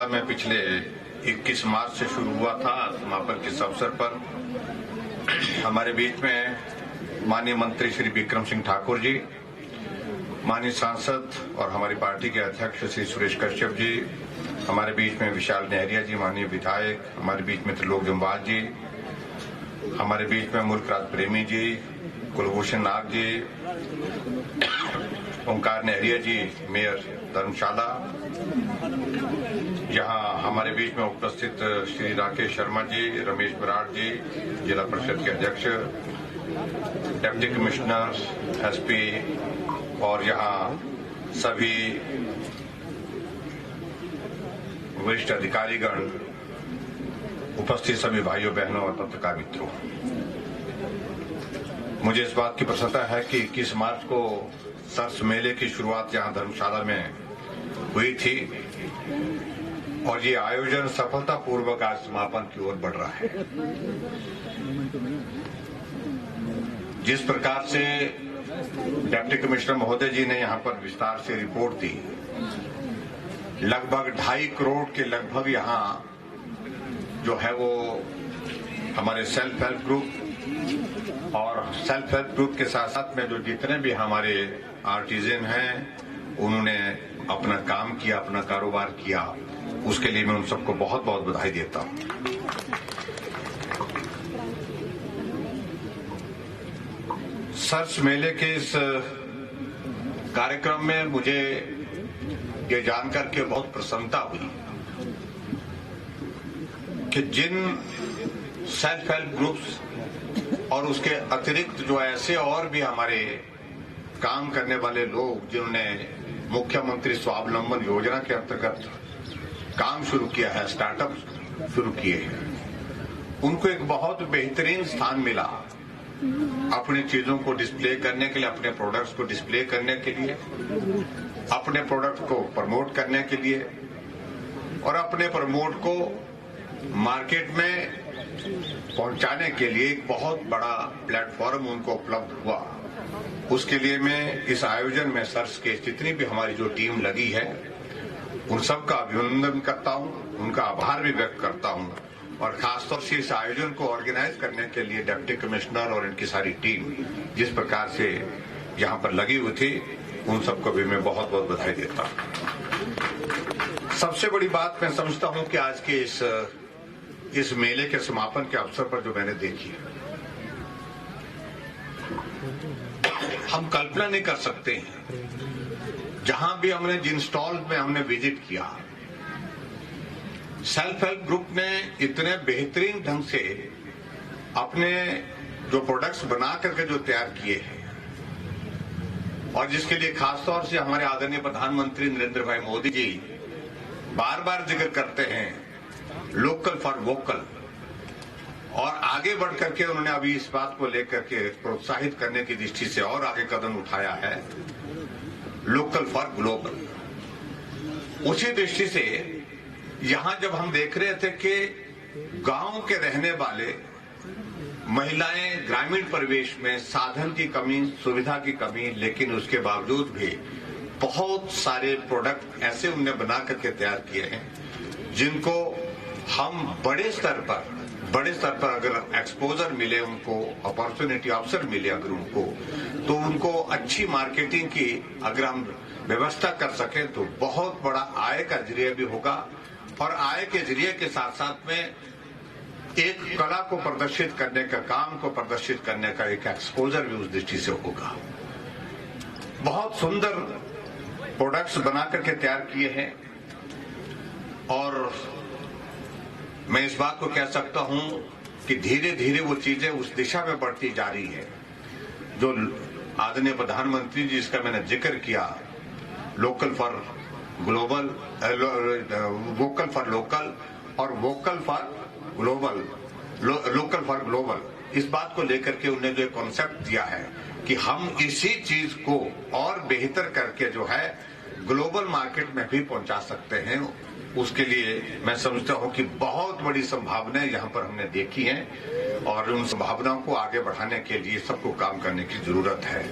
में पिछले 21 मार्च से शुरू हुआ था। समापन के इस अवसर पर हमारे बीच में माननीय मंत्री श्री विक्रम सिंह ठाकुर जी, माननीय सांसद और हमारी पार्टी के अध्यक्ष श्री सुरेश कश्यप जी, हमारे बीच में विशाल नेहरिया जी माननीय विधायक, हमारे बीच में त्रिलोक जम्वाल जी, हमारे बीच में मुल्कराज प्रेमी जी, कुलभूषण नाग जी, ओंकार नेहरिया जी मेयर धर्मशाला, यहाँ हमारे बीच में उपस्थित श्री राकेश शर्मा जी, रमेश बराड़ जी जिला परिषद के अध्यक्ष, डिप्टी कमिश्नर एसपी और यहाँ सभी वरिष्ठ अधिकारीगण, उपस्थित सभी भाइयों बहनों और पत्रकार मित्रों, मुझे इस बात की प्रसन्नता है कि 21 मार्च को सरस मेले की शुरुआत यहाँ धर्मशाला में हुई थी और ये आयोजन सफलतापूर्वक आज समापन की ओर बढ़ रहा है। जिस प्रकार से डिप्टी कमिश्नर महोदय जी ने यहाँ पर विस्तार से रिपोर्ट दी, लगभग 2.5 करोड़ के लगभग यहाँ जो है वो हमारे सेल्फ हेल्प ग्रुप और सेल्फ हेल्प ग्रुप के साथ साथ में जो जितने भी हमारे आर्टिजन हैं उन्होंने अपना काम किया, अपना कारोबार किया, उसके लिए मैं उन सबको बहुत बहुत बधाई देता हूं। सरस मेले के इस कार्यक्रम में मुझे ये जानकर के बहुत प्रसन्नता हुई कि जिन सेल्फ हेल्प ग्रुप्स और उसके अतिरिक्त जो ऐसे और भी हमारे काम करने वाले लोग जिन्होंने मुख्यमंत्री स्वावलंबन योजना के अंतर्गत काम शुरू किया है, स्टार्टअप शुरू किए हैं, उनको एक बहुत बेहतरीन स्थान मिला अपनी चीजों को डिस्प्ले करने के लिए, अपने प्रोडक्ट्स को डिस्प्ले करने के लिए, अपने प्रोडक्ट को प्रमोट करने के लिए और अपने प्रमोट को मार्केट में पहुंचाने के लिए एक बहुत बड़ा प्लेटफॉर्म उनको उपलब्ध हुआ। उसके लिए मैं इस आयोजन में सरस के जितनी भी हमारी जो टीम लगी है उन सबका अभिनंदन करता हूं, उनका आभार भी व्यक्त करता हूं और खासतौर से इस आयोजन को ऑर्गेनाइज करने के लिए डिप्टी कमिश्नर और इनकी सारी टीम जिस प्रकार से यहां पर लगी हुई थी उन सबको भी मैं बहुत बहुत बधाई देता हूं। सबसे बड़ी बात मैं समझता हूं कि आज के इस मेले के समापन के अवसर पर जो मैंने देखी, हम कल्पना नहीं कर सकते हैं। जहां भी हमने जिन स्टॉल में हमने विजिट किया, सेल्फ हेल्प ग्रुप ने इतने बेहतरीन ढंग से अपने जो प्रोडक्ट्स बना करके जो तैयार किए हैं और जिसके लिए खासतौर से हमारे आदरणीय प्रधानमंत्री नरेंद्र भाई मोदी जी बार बार जिक्र करते हैं लोकल फॉर वोकल, और आगे बढ़ करके उन्होंने अभी इस बात को लेकर के प्रोत्साहित करने की दृष्टि से और आगे कदम उठाया है लोकल फॉर ग्लोबल। उसी दृष्टि से यहां जब हम देख रहे थे कि गांव के रहने वाले महिलाएं ग्रामीण परिवेश में साधन की कमी, सुविधा की कमी, लेकिन उसके बावजूद भी बहुत सारे प्रोडक्ट ऐसे उन्होंने बना करके तैयार किए हैं जिनको हम बड़े स्तर पर अगर एक्सपोजर मिले, उनको अपॉर्चुनिटी, अवसर मिले अगर उनको, तो उनको अच्छी मार्केटिंग की अगर हम व्यवस्था कर सकें तो बहुत बड़ा आय का जरिया भी होगा और आय के जरिए के साथ साथ में एक कला को प्रदर्शित करने का, काम को प्रदर्शित करने का एक एक्सपोजर भी उस दृष्टि से होगा। बहुत सुंदर प्रोडक्ट्स बना करके तैयार किए हैं और मैं इस बात को कह सकता हूं कि धीरे धीरे वो चीजें उस दिशा में बढ़ती जा रही है जो आदरणीय प्रधानमंत्री जी जिसका मैंने जिक्र किया, local for global, vocal for local और vocal for global, local for global, इस बात को लेकर के उन्होंने जो कॉन्सेप्ट दिया है कि हम इसी चीज को और बेहतर करके जो है ग्लोबल मार्केट में भी पहुंचा सकते हैं। उसके लिए मैं समझता हूं कि बहुत बड़ी संभावनाएं यहां पर हमने देखी हैं और उन संभावनाओं को आगे बढ़ाने के लिए सबको काम करने की जरूरत है।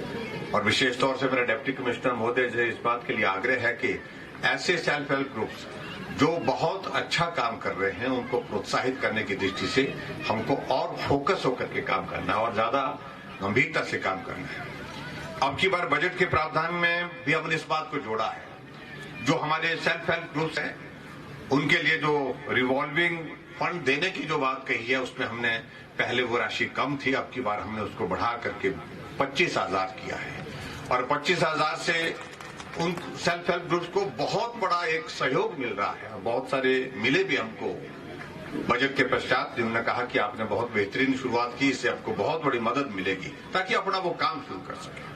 और विशेष तौर से मेरा डिप्टी कमिश्नर महोदय से इस बात के लिए आग्रह है कि ऐसे सेल्फ हेल्प ग्रुप्स जो बहुत अच्छा काम कर रहे हैं उनको प्रोत्साहित करने की दृष्टि से हमको और फोकस होकर के काम करना है और ज्यादा गंभीरता से काम करना है। अब की बार बजट के प्रावधान में भी हमने इस बात को जोड़ा है, जो हमारे सेल्फ हेल्प ग्रुप्स हैं उनके लिए जो रिवॉल्विंग फंड देने की जो बात कही है उसमें हमने पहले वो राशि कम थी, अब की बार हमने उसको बढ़ा करके 25,000 किया है और 25,000 से उन सेल्फ हेल्प ग्रुप्स को बहुत बड़ा एक सहयोग मिल रहा है। बहुत सारे मिले भी हमको बजट के पश्चात, जिन्होंने कहा कि आपने बहुत बेहतरीन शुरुआत की, इससे आपको बहुत बड़ी मदद मिलेगी ताकि अपना वो काम शुरू कर सके।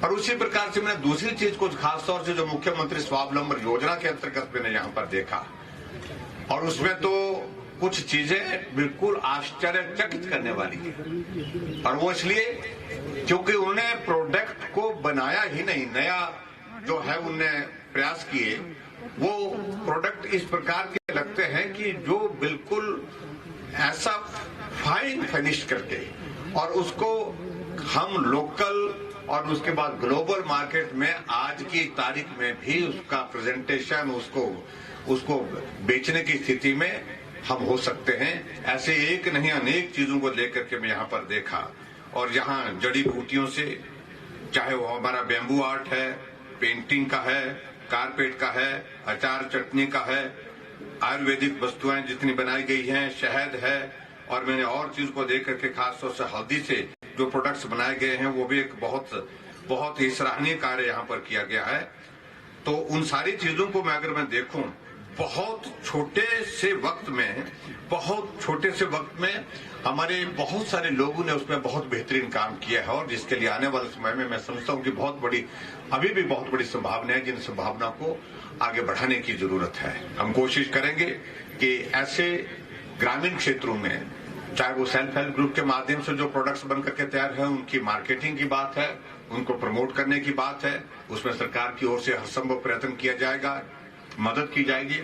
और उसी प्रकार से मैंने दूसरी चीज कुछ खासतौर से जो मुख्यमंत्री स्वावलंबन योजना के अंतर्गत मैंने यहाँ पर देखा और उसमें तो कुछ चीजें बिल्कुल आश्चर्यचकित करने वाली है। और वो इसलिए क्योंकि उन्होंने प्रोडक्ट को बनाया ही नहीं, नया जो है उनने प्रयास किए, वो प्रोडक्ट इस प्रकार के लगते हैं कि जो बिल्कुल ऐसा फाइन फिनिश करके और उसको हम लोकल और उसके बाद ग्लोबल मार्केट में आज की तारीख में भी उसका प्रेजेंटेशन उसको बेचने की स्थिति में हम हो सकते हैं। ऐसे एक नहीं अनेक चीजों को लेकर के मैं यहाँ पर देखा और यहाँ जड़ी बूटियों से, चाहे वो हमारा बैम्बू आर्ट है, पेंटिंग का है, कारपेट का है, अचार चटनी का है, आयुर्वेदिक वस्तुएं जितनी बनाई गई हैं, शहद है और मैंने और चीज को देख करके खासतौर से हल्दी से जो प्रोडक्ट्स बनाए गए हैं वो भी एक बहुत ही सराहनीय कार्य यहाँ पर किया गया है। तो उन सारी चीजों को मैं अगर देखूं, बहुत छोटे से वक्त में हमारे बहुत सारे लोगों ने उसमें बहुत बेहतरीन काम किया है और जिसके लिए आने वाले समय में मैं समझता हूँ कि अभी भी बहुत बड़ी संभावना है, जिन संभावना को आगे बढ़ाने की जरूरत है। हम कोशिश करेंगे कि ऐसे ग्रामीण क्षेत्रों में, चाहे वो सेल्फ हेल्प ग्रुप के माध्यम से जो प्रोडक्ट्स बन करके तैयार है, उनकी मार्केटिंग की बात है, उनको प्रमोट करने की बात है, उसमें सरकार की ओर से हर संभव प्रयत्न किया जाएगा, मदद की जाएगी।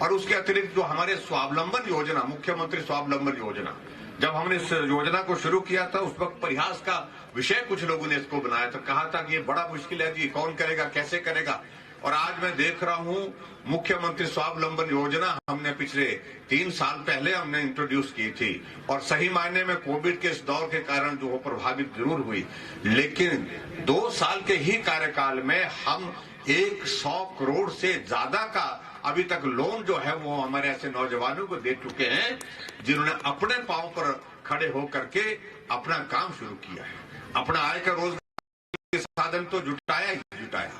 और उसके अतिरिक्त जो हमारे स्वावलंबन योजना, मुख्यमंत्री स्वावलंबन योजना, जब हमने इस योजना को शुरू किया था उस वक्त परिहास का विषय कुछ लोगों ने इसको बनाया था, कहा था कि ये बड़ा मुश्किल है जी, कौन करेगा, कैसे करेगा। और आज मैं देख रहा हूं मुख्यमंत्री स्वावलंबन योजना हमने पिछले 3 साल पहले हमने इंट्रोड्यूस की थी और सही मायने में कोविड के इस दौर के कारण जो प्रभावित जरूर हुई, लेकिन 2 साल के ही कार्यकाल में हम 100 करोड़ से ज्यादा का अभी तक लोन जो है वो हमारे ऐसे नौजवानों को दे चुके हैं जिन्होंने अपने पांव पर खड़े होकर के अपना काम शुरू किया है। अपना आय का रोजगार के साधन तो जुटाया,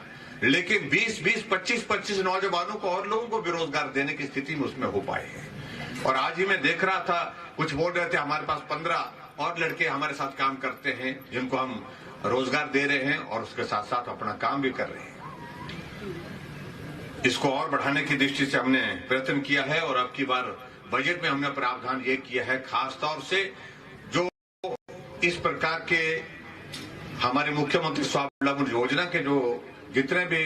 लेकिन 20-20, 25-25 नौजवानों को और लोगों को बेरोजगार देने की स्थिति में उसमें हो पाए हैं। और आज ही मैं देख रहा था, कुछ बोल रहे थे हमारे पास 15 और लड़के हमारे साथ काम करते हैं जिनको हम रोजगार दे रहे हैं और उसके साथ साथ अपना काम भी कर रहे हैं। इसको और बढ़ाने की दृष्टि से हमने प्रयत्न किया है और अब की बार बजट में हमने प्रावधान ये किया है, खास तौर से जो इस प्रकार के हमारे मुख्यमंत्री स्वावलंबन योजना के जो जितने भी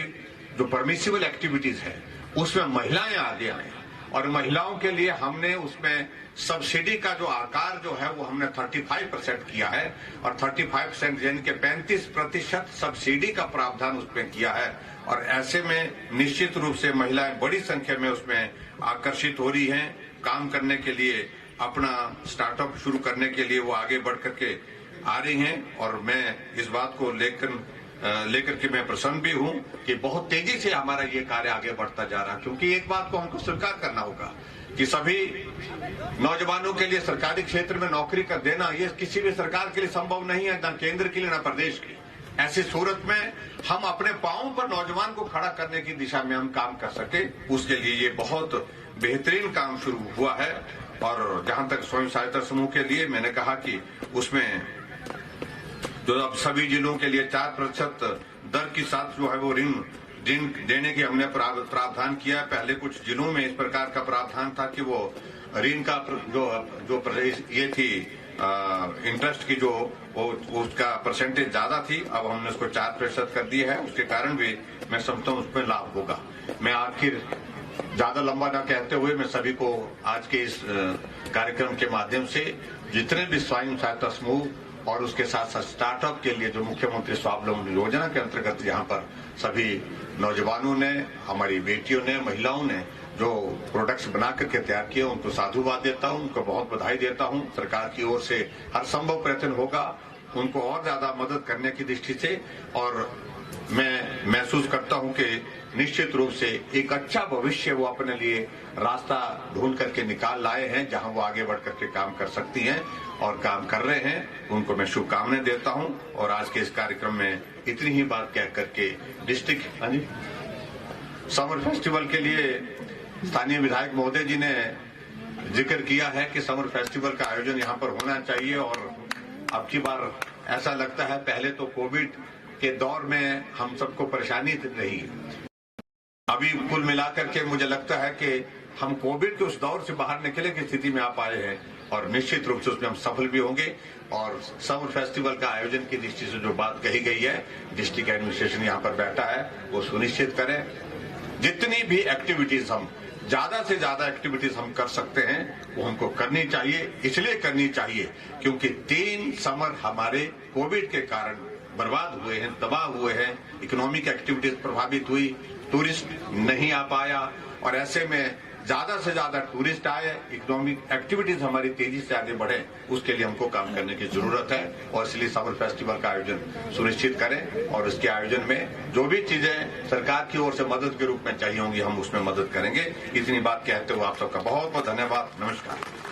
जो परमिसिबल एक्टिविटीज है उसमें महिलाएं आगे आए और महिलाओं के लिए हमने उसमें सब्सिडी का जो आकार जो है वो हमने 35% किया है और 35% यानी कि 35% सब्सिडी का प्रावधान उसमें किया है। और ऐसे में निश्चित रूप से महिलाएं बड़ी संख्या में उसमें आकर्षित हो रही हैं, काम करने के लिए, अपना स्टार्टअप शुरू करने के लिए वो आगे बढ़ करके आ रही हैं। और मैं इस बात को लेकर के मैं प्रसन्न भी हूं कि बहुत तेजी से हमारा ये कार्य आगे बढ़ता जा रहा है, क्योंकि एक बात को हमको स्वीकार करना होगा कि सभी नौजवानों के लिए सरकारी क्षेत्र में नौकरी कर देना ये किसी भी सरकार के लिए संभव नहीं है, ना केंद्र के लिए ना प्रदेश के लिए। ऐसी सूरत में हम अपने पांव पर नौजवान को खड़ा करने की दिशा में हम काम कर सके, उसके लिए ये बहुत बेहतरीन काम शुरू हुआ है। और जहां तक स्वयं सहायता समूह के लिए मैंने कहा कि उसमें जो अब सभी जिलों के लिए 4% दर के साथ जो है वो ऋण देने की हमने प्रावधान किया। पहले कुछ जिलों में इस प्रकार का प्रावधान था कि वो ऋण का जो ये थी इंटरेस्ट की जो उसका परसेंटेज ज्यादा थी, अब हमने उसको 4% कर दिया है। उसके कारण भी मैं समझता हूँ उसमें लाभ होगा। मैं आखिर ज्यादा लंबा ना कहते हुए मैं सभी को आज के इस कार्यक्रम के माध्यम से जितने भी स्वयं सहायता समूह और उसके साथ साथ स्टार्टअप के लिए जो मुख्यमंत्री स्वावलंबन योजना के अंतर्गत यहाँ पर सभी नौजवानों ने, हमारी बेटियों ने, महिलाओं ने जो प्रोडक्ट्स बना करके तैयार किए उनको साधुवाद देता हूं, उनको बहुत बधाई देता हूं। सरकार की ओर से हर संभव प्रयत्न होगा उनको और ज्यादा मदद करने की दृष्टि से, और मैं महसूस करता हूं कि निश्चित रूप से एक अच्छा भविष्य वो अपने लिए रास्ता ढूंढ करके निकाल लाए हैं, जहां वो आगे बढ़ करके काम कर सकती हैं और काम कर रहे हैं। उनको मैं शुभकामनाएं देता हूं। और आज के इस कार्यक्रम में इतनी ही बात कह करके डिस्ट्रिक्ट समर फेस्टिवल के लिए स्थानीय विधायक महोदय जी ने जिक्र किया है कि समर फेस्टिवल का आयोजन यहाँ पर होना चाहिए। और अब की बार ऐसा लगता है, पहले तो कोविड के दौर में हम सबको परेशानी रही, अभी कुल मिलाकर के मुझे लगता है कि हम कोविड के उस दौर से बाहर निकले की स्थिति में आ पाए हैं और निश्चित रूप से उसमें हम सफल भी होंगे। और समर फेस्टिवल का आयोजन की दृष्टि से जो बात कही गई है, डिस्ट्रिक्ट एडमिनिस्ट्रेशन यहाँ पर बैठा है, वो सुनिश्चित करें जितनी भी एक्टिविटीज हम ज्यादा से ज्यादा एक्टिविटीज हम कर सकते हैं वो हमको करनी चाहिए। इसलिए करनी चाहिए क्योंकि 3 समर हमारे कोविड के कारण बर्बाद हुए हैं, तबाह हुए हैं, इकोनॉमिक एक्टिविटीज प्रभावित हुई, टूरिस्ट नहीं आ पाया, और ऐसे में ज्यादा से ज्यादा टूरिस्ट आए, इकोनॉमिक एक्टिविटीज हमारी तेजी से आगे बढ़े, उसके लिए हमको काम करने की जरूरत है। और इसलिए समर फेस्टिवल का आयोजन सुनिश्चित करें और उसके आयोजन में जो भी चीजें सरकार की ओर से मदद के रूप में चाहिए होंगी हम उसमें मदद करेंगे। इतनी बात कहते हुए आप सबका बहुत बहुत धन्यवाद। नमस्कार।